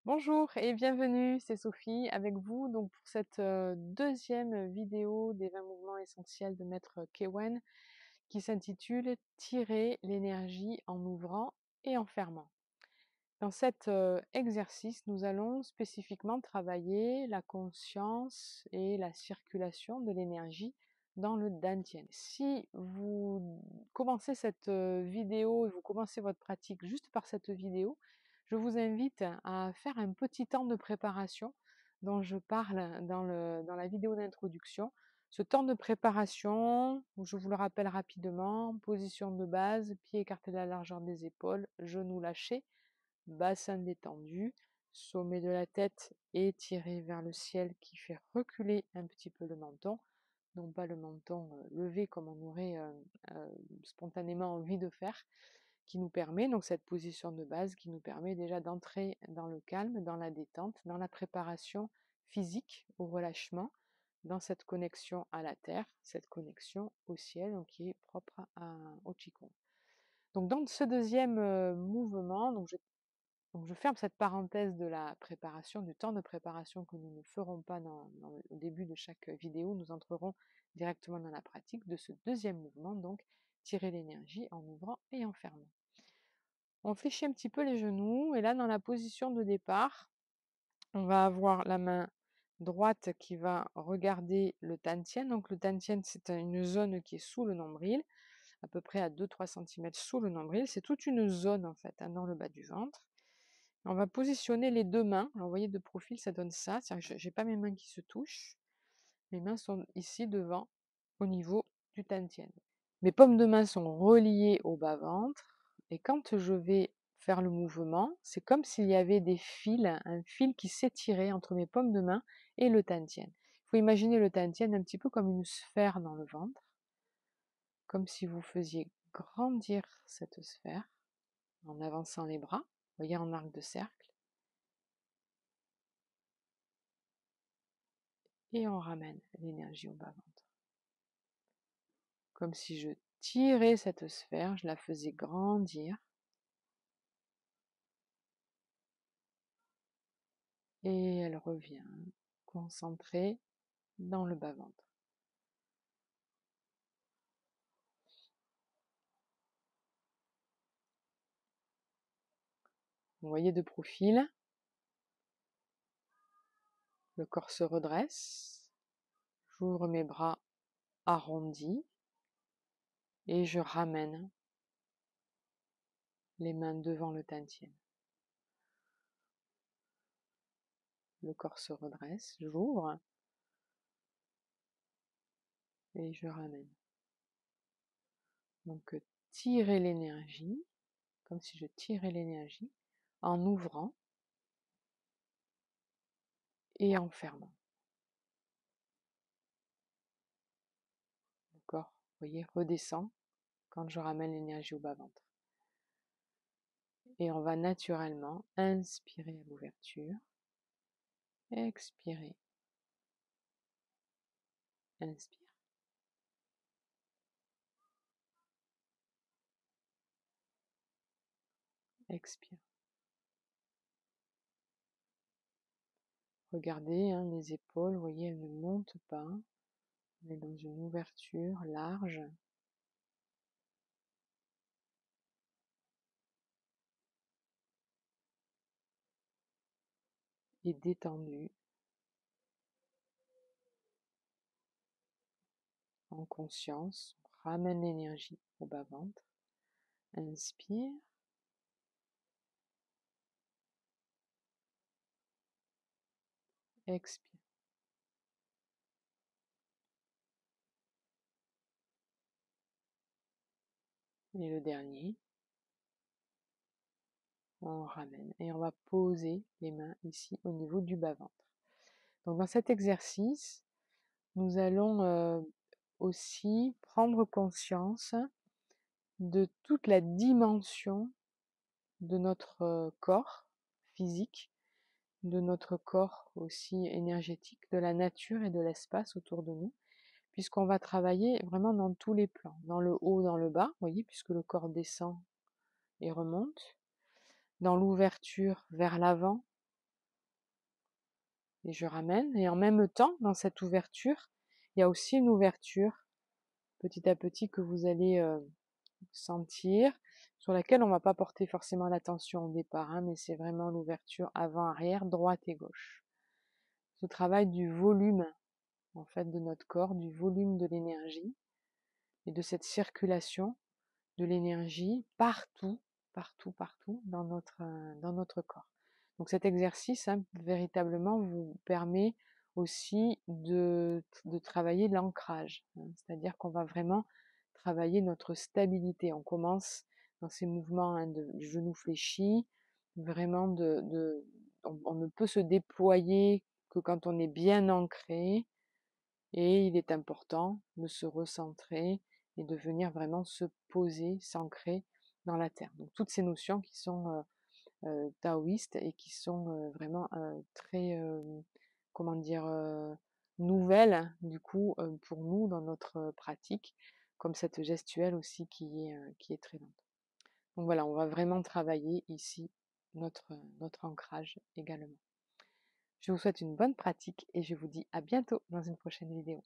Bonjour et bienvenue, c'est Sophie avec vous donc pour cette deuxième vidéo des 20 mouvements essentiels de Maître Kewen qui s'intitule Tirer l'énergie en ouvrant et en fermant. Dans cet exercice, nous allons spécifiquement travailler la conscience et la circulation de l'énergie dans le Dantian. Si vous commencez cette vidéo et vous commencez votre pratique juste par cette vidéo, je vous invite à faire un petit temps de préparation dont je parle dans la vidéo d'introduction. Ce temps de préparation, je vous le rappelle rapidement, position de base, pieds écartés de la largeur des épaules, genoux lâchés, bassin détendu, sommet de la tête étiré vers le ciel qui fait reculer un petit peu le menton, non pas le menton levé comme on aurait spontanément envie de faire, qui nous permet, donc cette position de base qui nous permet déjà d'entrer dans le calme, dans la détente, dans la préparation physique au relâchement, dans cette connexion à la terre, cette connexion au ciel, donc qui est propre au Qigong. Donc dans ce deuxième mouvement, donc je ferme cette parenthèse de la préparation, du temps de préparation que nous ne ferons pas au début de chaque vidéo. Nous entrerons directement dans la pratique de ce deuxième mouvement, donc tirer l'énergie en ouvrant et en fermant. On fléchit un petit peu les genoux et là dans la position de départ, on va avoir la main droite qui va regarder le Tantien. Donc le Tantien, c'est une zone qui est sous le nombril, à peu près à 2-3 cm sous le nombril. C'est toute une zone en fait, dans le bas du ventre. On va positionner les deux mains. Alors, vous voyez, de profil, ça donne ça. C'est-à-dire que je n'ai pas mes mains qui se touchent. Mes mains sont ici devant, au niveau du Tantien. Mes paumes de main sont reliées au bas-ventre. Et quand je vais faire le mouvement, c'est comme s'il y avait des fils, un fil qui s'étirait entre mes paumes de main et le Tantien. Il faut imaginer le Tantien un petit peu comme une sphère dans le ventre, comme si vous faisiez grandir cette sphère en avançant les bras, vous voyez, en arc de cercle. Et on ramène l'énergie au bas-ventre. Comme si je tirais cette sphère, je la faisais grandir. Et elle revient concentrée dans le bas-ventre. Vous voyez de profil, le corps se redresse, j'ouvre mes bras arrondis et je ramène les mains devant le Tantien. Le corps se redresse, j'ouvre et je ramène. Donc tirer l'énergie, comme si je tirais l'énergie en ouvrant et en fermant. Le corps, vous voyez, redescend quand je ramène l'énergie au bas-ventre. Et on va naturellement inspirer à l'ouverture, expirer, inspire, expire. Regardez les épaules, vous voyez, elles ne montent pas. On est dans une ouverture large. Et détendue, en conscience, on ramène l'énergie au bas-ventre, inspire, expire. Et le dernier, on ramène et on va poser les mains ici au niveau du bas-ventre. Donc dans cet exercice, nous allons aussi prendre conscience de toute la dimension de notre corps physique, de notre corps aussi énergétique, de la nature et de l'espace autour de nous, puisqu'on va travailler vraiment dans tous les plans, dans le haut, dans le bas, vous voyez, puisque le corps descend et remonte, dans l'ouverture vers l'avant, et je ramène. Et en même temps, dans cette ouverture, il y a aussi une ouverture petit à petit que vous allez sentir, sur laquelle on va pas porter forcément l'attention au départ, hein, mais c'est vraiment l'ouverture avant-arrière, droite et gauche. Ce travail du volume, en fait, de notre corps, du volume de l'énergie et de cette circulation de l'énergie partout, partout, partout dans notre corps. Donc cet exercice, hein, véritablement, vous permet aussi de travailler l'ancrage, hein, c'est-à-dire qu'on va vraiment travailler notre stabilité. On commence dans ces mouvements, hein, de genoux fléchis, vraiment on ne peut se déployer que quand on est bien ancré, et il est important de se recentrer et de venir vraiment se poser, s'ancrer dans la terre. Donc toutes ces notions qui sont taoïstes et qui sont vraiment très, comment dire, nouvelles du coup pour nous dans notre pratique, comme cette gestuelle aussi qui est très lente. Donc voilà, on va vraiment travailler ici notre ancrage également. Je vous souhaite une bonne pratique et je vous dis à bientôt dans une prochaine vidéo.